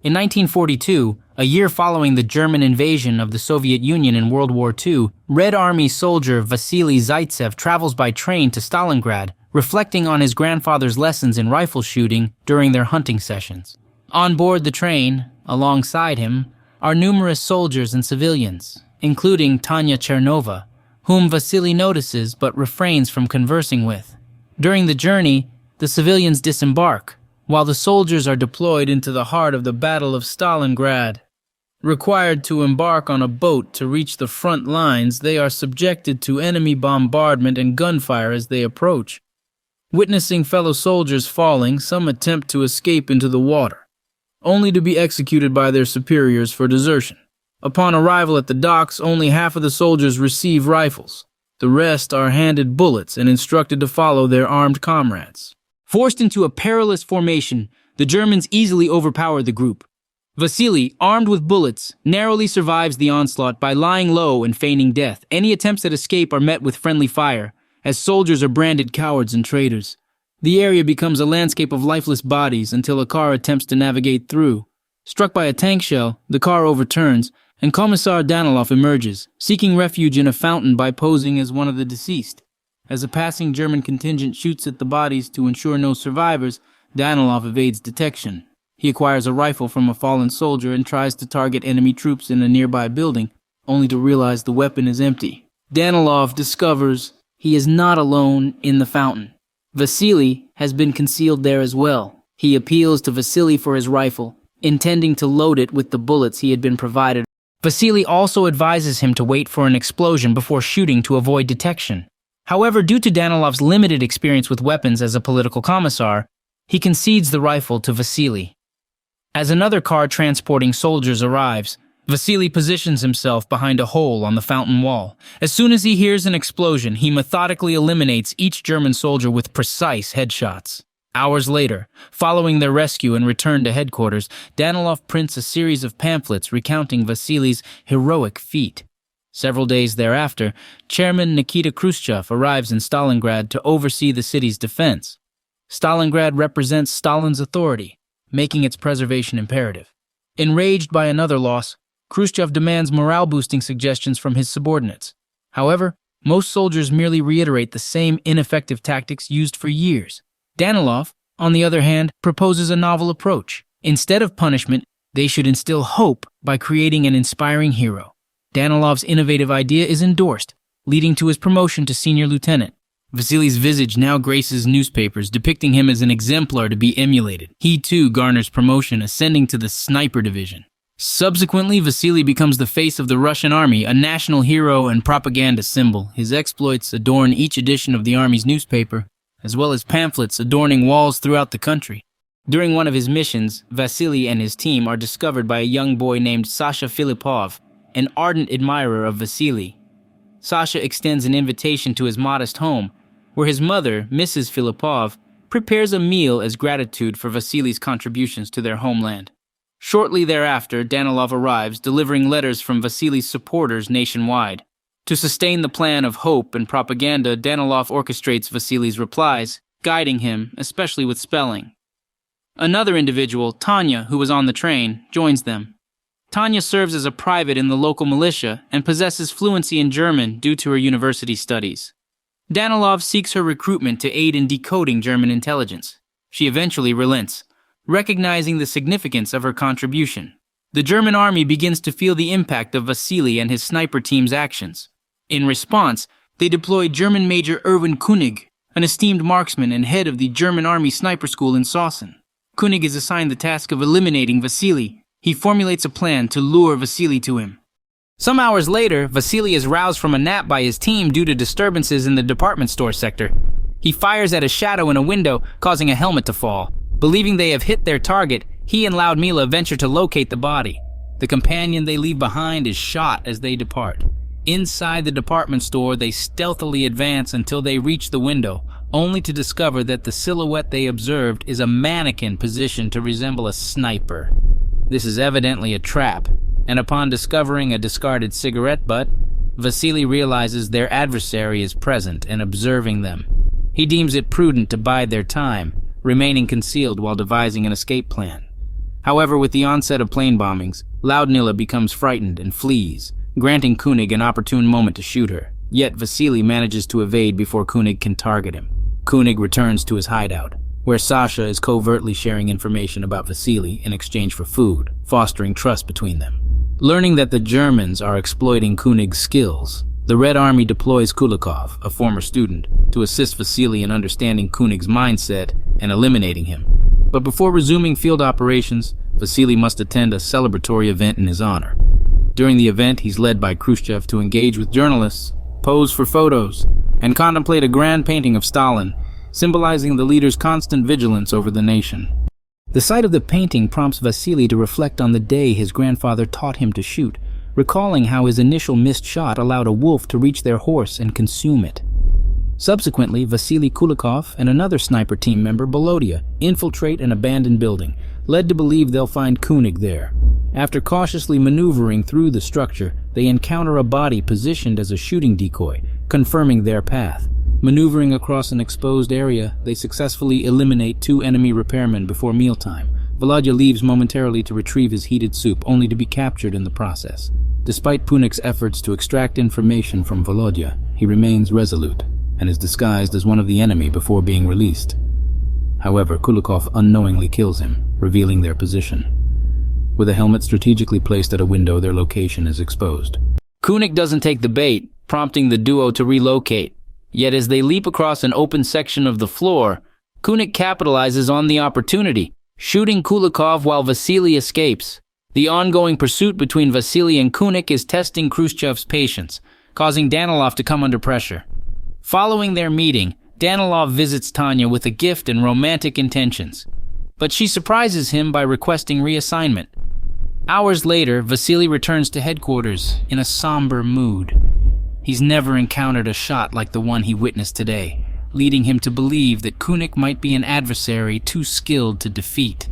In 1942, a year following the German invasion of the Soviet Union in World War II, Red Army soldier Vassili Zaitsev travels by train to Stalingrad, reflecting on his grandfather's lessons in rifle shooting during their hunting sessions. On board the train, alongside him, are numerous soldiers and civilians, including Tanya, whom Vassili notices but refrains from conversing with. During the journey, the civilians disembark, while the soldiers are deployed into the heart of the Battle of Stalingrad. Required to embark on a boat to reach the front lines, they are subjected to enemy bombardment and gunfire as they approach. Witnessing fellow soldiers falling, some attempt to escape into the water, only to be executed by their superiors for desertion. Upon arrival at the docks, only half of the soldiers receive rifles. The rest are handed bullets and instructed to follow their armed comrades. Forced into a perilous formation, the Germans easily overpower the group. Vassili, armed with bullets, narrowly survives the onslaught by lying low and feigning death. Any attempts at escape are met with friendly fire, as soldiers are branded cowards and traitors. The area becomes a landscape of lifeless bodies until a car attempts to navigate through. Struck by a tank shell, the car overturns, and Commissar Danilov emerges, seeking refuge in a fountain by posing as one of the deceased. As a passing German contingent shoots at the bodies to ensure no survivors, Danilov evades detection. He acquires a rifle from a fallen soldier and tries to target enemy troops in a nearby building, only to realize the weapon is empty. Danilov discovers he is not alone in the fountain. Vassili has been concealed there as well. He appeals to Vassili for his rifle, intending to load it with the bullets he had been provided. Vassili also advises him to wait for an explosion before shooting to avoid detection. However, due to Danilov's limited experience with weapons as a political commissar, he concedes the rifle to Vassili. As another car transporting soldiers arrives, Vassili positions himself behind a hole on the fountain wall. As soon as he hears an explosion, he methodically eliminates each German soldier with precise headshots. Hours later, following their rescue and return to headquarters, Danilov prints a series of pamphlets recounting Vassili's heroic feat. Several days thereafter, Chairman Nikita Khrushchev arrives in Stalingrad to oversee the city's defense. Stalingrad represents Stalin's authority, making its preservation imperative. Enraged by another loss, Khrushchev demands morale-boosting suggestions from his subordinates. However, most soldiers merely reiterate the same ineffective tactics used for years. Danilov, on the other hand, proposes a novel approach. Instead of punishment, they should instill hope by creating an inspiring hero. Danilov's innovative idea is endorsed, leading to his promotion to senior lieutenant. Vassili's visage now graces newspapers, depicting him as an exemplar to be emulated. He too garners promotion, ascending to the sniper division. Subsequently, Vassili becomes the face of the Russian army, a national hero and propaganda symbol. His exploits adorn each edition of the army's newspaper, as well as pamphlets adorning walls throughout the country. During one of his missions, Vassili and his team are discovered by a young boy named Sasha Filipov, an ardent admirer of Vassili. Sasha extends an invitation to his modest home, where his mother, Mrs. Filipov, prepares a meal as gratitude for Vassili's contributions to their homeland. Shortly thereafter, Danilov arrives, delivering letters from Vassili's supporters nationwide. To sustain the plan of hope and propaganda, Danilov orchestrates Vassili's replies, guiding him, especially with spelling. Another individual, Tanya, who was on the train, joins them. Tanya serves as a private in the local militia and possesses fluency in German due to her university studies. Danilov seeks her recruitment to aid in decoding German intelligence. She eventually relents, recognizing the significance of her contribution. The German army begins to feel the impact of Vassili and his sniper team's actions. In response, they deploy German Major Erwin König, an esteemed marksman and head of the German Army Sniper School in Sachsen. König is assigned the task of eliminating Vassili. He formulates a plan to lure Vassili to him. Some hours later, Vassili is roused from a nap by his team due to disturbances in the department store sector. He fires at a shadow in a window, causing a helmet to fall. Believing they have hit their target, he and Loudmila venture to locate the body. The companion they leave behind is shot as they depart. Inside the department store, they stealthily advance until they reach the window, only to discover that the silhouette they observed is a mannequin positioned to resemble a sniper. This is evidently a trap, and upon discovering a discarded cigarette butt, Vassili realizes their adversary is present and observing them. He deems it prudent to bide their time, remaining concealed while devising an escape plan. However, with the onset of plane bombings, Loudnilla becomes frightened and flees, granting König an opportune moment to shoot her. Yet Vassili manages to evade before König can target him. König returns to his hideout, where Sasha is covertly sharing information about Vassili in exchange for food, fostering trust between them. Learning that the Germans are exploiting König's skills, the Red Army deploys Kulikov, a former student, to assist Vassili in understanding König's mindset and eliminating him. But before resuming field operations, Vassili must attend a celebratory event in his honor. During the event, he's led by Khrushchev to engage with journalists, pose for photos, and contemplate a grand painting of Stalin, symbolizing the leader's constant vigilance over the nation. The sight of the painting prompts Vassili to reflect on the day his grandfather taught him to shoot, recalling how his initial missed shot allowed a wolf to reach their horse and consume it. Subsequently, Vassili Kulikov and another sniper team member, Bolodia, infiltrate an abandoned building, led to believe they'll find König there. After cautiously maneuvering through the structure, they encounter a body positioned as a shooting decoy, confirming their path. Maneuvering across an exposed area, they successfully eliminate 2 enemy repairmen before mealtime. Volodya leaves momentarily to retrieve his heated soup, only to be captured in the process. Despite König's efforts to extract information from Volodya, he remains resolute and is disguised as one of the enemy before being released. However, Kulikov unknowingly kills him, revealing their position. With a helmet strategically placed at a window, their location is exposed. König doesn't take the bait, prompting the duo to relocate. Yet as they leap across an open section of the floor, König capitalizes on the opportunity, shooting Kulikov while Vassili escapes. The ongoing pursuit between Vassili and König is testing Khrushchev's patience, causing Danilov to come under pressure. Following their meeting, Danilov visits Tanya with a gift and romantic intentions, but she surprises him by requesting reassignment. Hours later, Vassili returns to headquarters in a somber mood. He's never encountered a shot like the one he witnessed today, leading him to believe that König might be an adversary too skilled to defeat.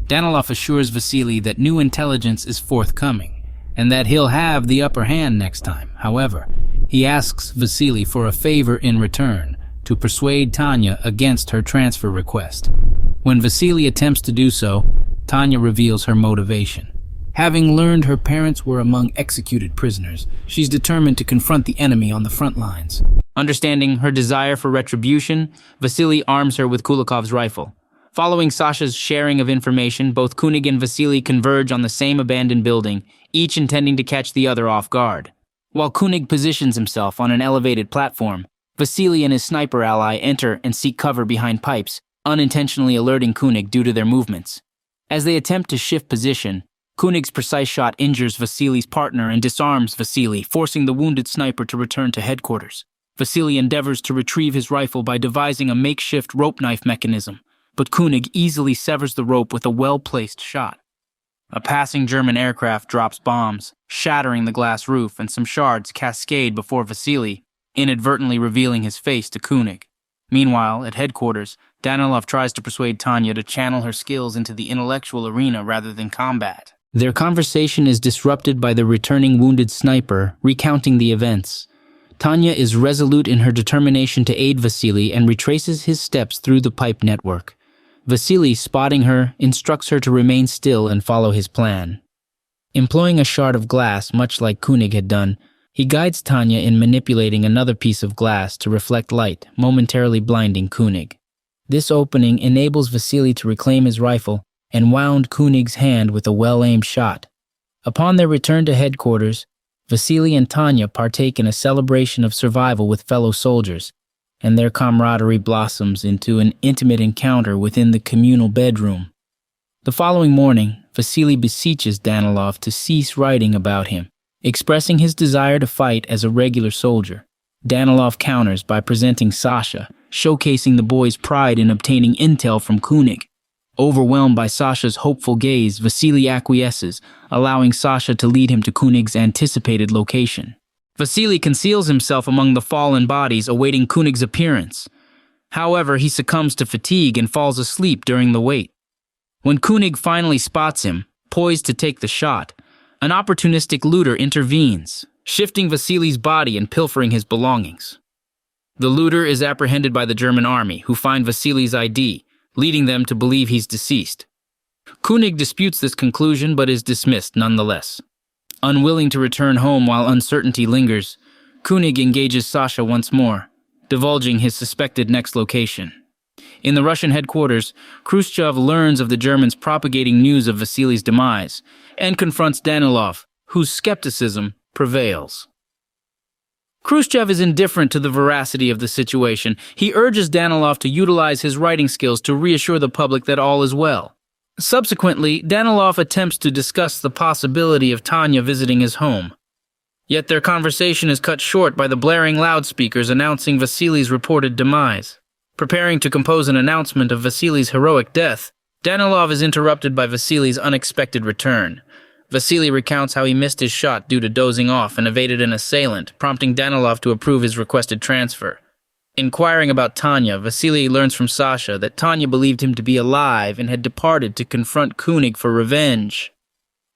Danilov assures Vassili that new intelligence is forthcoming, and that he'll have the upper hand next time. However, he asks Vassili for a favor in return, to persuade Tanya against her transfer request. When Vassili attempts to do so, Tanya reveals her motivation. Having learned her parents were among executed prisoners, she's determined to confront the enemy on the front lines. Understanding her desire for retribution, Vassili arms her with Kulikov's rifle. Following Sasha's sharing of information, both König and Vassili converge on the same abandoned building, each intending to catch the other off guard. While König positions himself on an elevated platform, Vassili and his sniper ally enter and seek cover behind pipes, unintentionally alerting König due to their movements. As they attempt to shift position, König's precise shot injures Vassili's partner and disarms Vassili, forcing the wounded sniper to return to headquarters. Vassili endeavors to retrieve his rifle by devising a makeshift rope knife mechanism, but König easily severs the rope with a well-placed shot. A passing German aircraft drops bombs, shattering the glass roof, and some shards cascade before Vassili, inadvertently revealing his face to König. Meanwhile, at headquarters, Danilov tries to persuade Tanya to channel her skills into the intellectual arena rather than combat. Their conversation is disrupted by the returning wounded sniper, recounting the events. Tanya is resolute in her determination to aid Vassili and retraces his steps through the pipe network. Vassili, spotting her, instructs her to remain still and follow his plan. Employing a shard of glass, much like König had done, he guides Tanya in manipulating another piece of glass to reflect light, momentarily blinding König. This opening enables Vassili to reclaim his rifle and wound König's hand with a well-aimed shot. Upon their return to headquarters, Vassili and Tanya partake in a celebration of survival with fellow soldiers, and their camaraderie blossoms into an intimate encounter within the communal bedroom. The following morning, Vassili beseeches Danilov to cease writing about him, expressing his desire to fight as a regular soldier. Danilov counters by presenting Sasha, showcasing the boy's pride in obtaining intel from König. Overwhelmed by Sasha's hopeful gaze, Vassili acquiesces, allowing Sasha to lead him to König's anticipated location. Vassili conceals himself among the fallen bodies, awaiting König's appearance. However, he succumbs to fatigue and falls asleep during the wait. When König finally spots him, poised to take the shot, an opportunistic looter intervenes, shifting Vassili's body and pilfering his belongings. The looter is apprehended by the German army, who find Vassili's ID, leading them to believe he's deceased. König disputes this conclusion but is dismissed nonetheless. Unwilling to return home while uncertainty lingers, König engages Sasha once more, divulging his suspected next location. In the Russian headquarters, Khrushchev learns of the Germans propagating news of Vassili's demise and confronts Danilov, whose skepticism prevails. Khrushchev is indifferent to the veracity of the situation. He urges Danilov to utilize his writing skills to reassure the public that all is well. Subsequently, Danilov attempts to discuss the possibility of Tanya visiting his home. Yet their conversation is cut short by the blaring loudspeakers announcing Vassili's reported demise. Preparing to compose an announcement of Vassili's heroic death, Danilov is interrupted by Vassili's unexpected return. Vassili recounts how he missed his shot due to dozing off and evaded an assailant, prompting Danilov to approve his requested transfer. Inquiring about Tanya, Vassili learns from Sasha that Tanya believed him to be alive and had departed to confront König for revenge.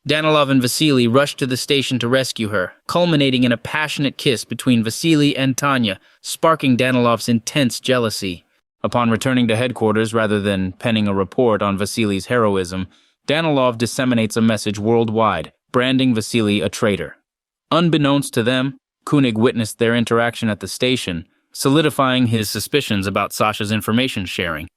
Danilov and Vassili rush to the station to rescue her, culminating in a passionate kiss between Vassili and Tanya, sparking Danilov's intense jealousy. Upon returning to headquarters rather than penning a report on Vassili's heroism, Danilov disseminates a message worldwide, branding Vassili a traitor. Unbeknownst to them, König witnessed their interaction at the station, solidifying his suspicions about Sasha's information sharing.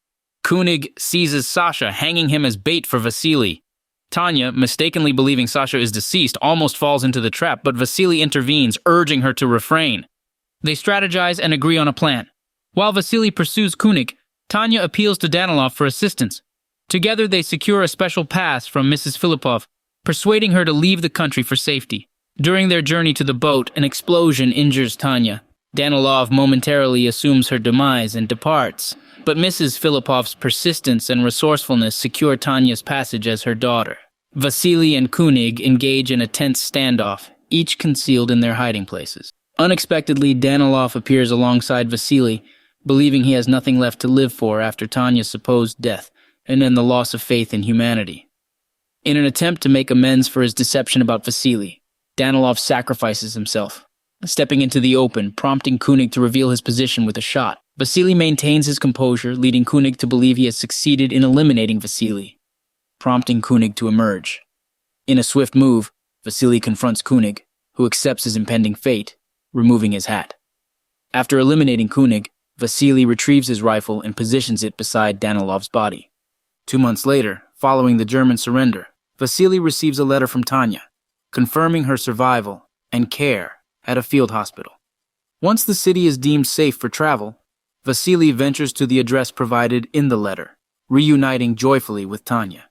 König seizes Sasha, hanging him as bait for Vassili. Tanya, mistakenly believing Sasha is deceased, almost falls into the trap, but Vassili intervenes, urging her to refrain. They strategize and agree on a plan. While Vassili pursues König, Tanya appeals to Danilov for assistance. Together they secure a special pass from Mrs. Filipov, persuading her to leave the country for safety. During their journey to the boat, an explosion injures Tanya. Danilov momentarily assumes her demise and departs, but Mrs. Filipov's persistence and resourcefulness secure Tanya's passage as her daughter. Vassili and König engage in a tense standoff, each concealed in their hiding places. Unexpectedly, Danilov appears alongside Vassili, believing he has nothing left to live for after Tanya's supposed death, and in the loss of faith in humanity. In an attempt to make amends for his deception about Vassili, Danilov sacrifices himself, stepping into the open, prompting König to reveal his position with a shot. Vassili maintains his composure, leading König to believe he has succeeded in eliminating Vassili, prompting König to emerge. In a swift move, Vassili confronts König, who accepts his impending fate, removing his hat. After eliminating König, Vassili retrieves his rifle and positions it beside Danilov's body. 2 months later, following the German surrender, Vassili receives a letter from Tanya, confirming her survival and care at a field hospital. Once the city is deemed safe for travel, Vassili ventures to the address provided in the letter, reuniting joyfully with Tanya.